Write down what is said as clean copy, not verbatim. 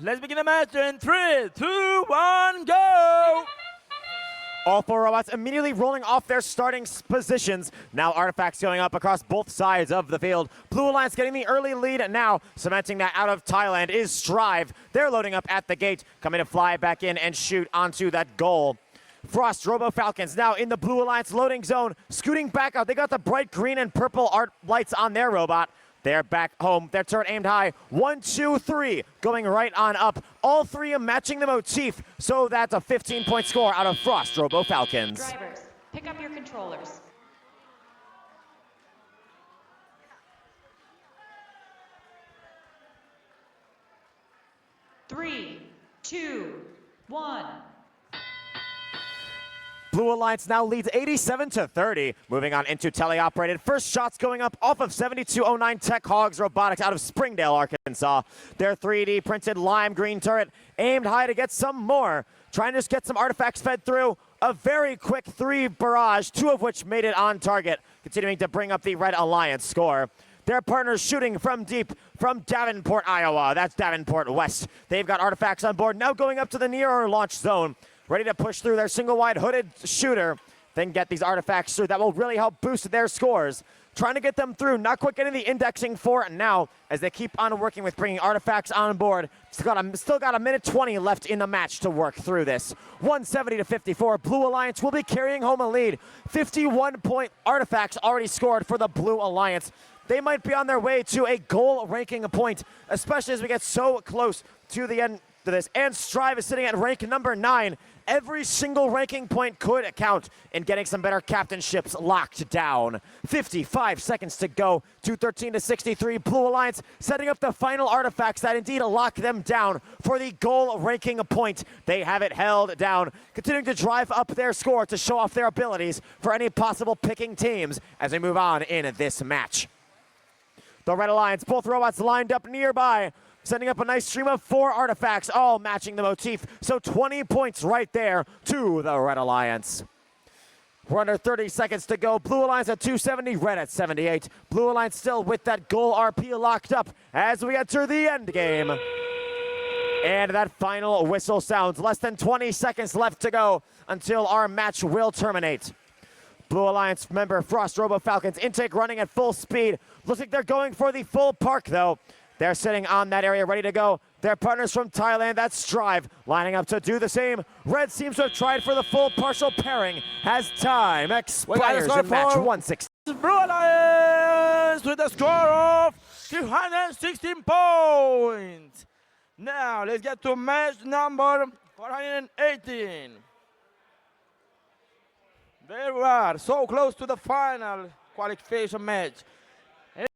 Let's begin the match in 3, 2, 1, go! All four robots immediately rolling off their starting positions. Now artifacts going up across both sides of the field. Blue Alliance getting the early lead now. Cementing that out of Thailand is Strive. They're loading up at the gate, coming to fly back in and shoot onto that goal. Frost Robo Falcons now in the Blue Alliance loading zone, scooting back out. They got the bright green and purple art lights on their robot. They're back home. Their turret aimed high. 1, 2, 3, going right on up. All three matching the motif, so that's a 15-point score out of Frost Robo Falcons. Drivers, pick up your controllers. Three, 2, 1. Blue Alliance now leads 87-30. Moving on into teleoperated. First shots going up off of 7209 Tech Hogs Robotics out of Springdale, Arkansas. Their 3D printed lime green turret aimed high to get some more. Trying to just get some artifacts fed through. A very quick 3 barrage, 2 of which made it on target. Continuing to bring up the Red Alliance score. Their partners shooting from deep from Davenport, Iowa. That's Davenport West. They've got artifacts on board. Now going up to the nearer launch zone. Ready to push through their single-wide hooded shooter, then get these artifacts through. That will really help boost their scores. Trying to get them through, not quite getting the indexing for it now as they keep on working with bringing artifacts on board. Still got a minute 20 left in the match to work through this. 170-54, Blue Alliance will be carrying home a lead. 51-point artifacts already scored for the Blue Alliance. They might be on their way to a goal ranking point, especially as we get so close to the end of this. And Strive is sitting at rank number 9. Every single ranking point could count in getting some better captainships locked down. 55 seconds to go. 213-63. Blue Alliance setting up the final artifacts that indeed lock them down for the goal ranking point. They have it held down, continuing to drive up their score to show off their abilities for any possible picking teams as we move on in this match. The Red Alliance, both robots lined up nearby, setting up a nice stream of 4 artifacts, all matching the motif. So 20 points right there to the Red Alliance. We're under 30 seconds to go. Blue Alliance at 270, Red at 78. Blue Alliance still with that goal RP locked up as we enter the end game. And that final whistle sounds. Less than 20 seconds left to go until our match will terminate. Blue Alliance member Frost Robo Falcons intake running at full speed. Looks like they're going for the full park though. They're sitting on that area ready to go. Their partners from Thailand, that's Strive, lining up to do the same. Red seems to have tried for the full partial pairing as time expires in match 160. Blue Alliance with a score of 216 points. Now let's get to match number 418. There we are, so close to the final qualification match.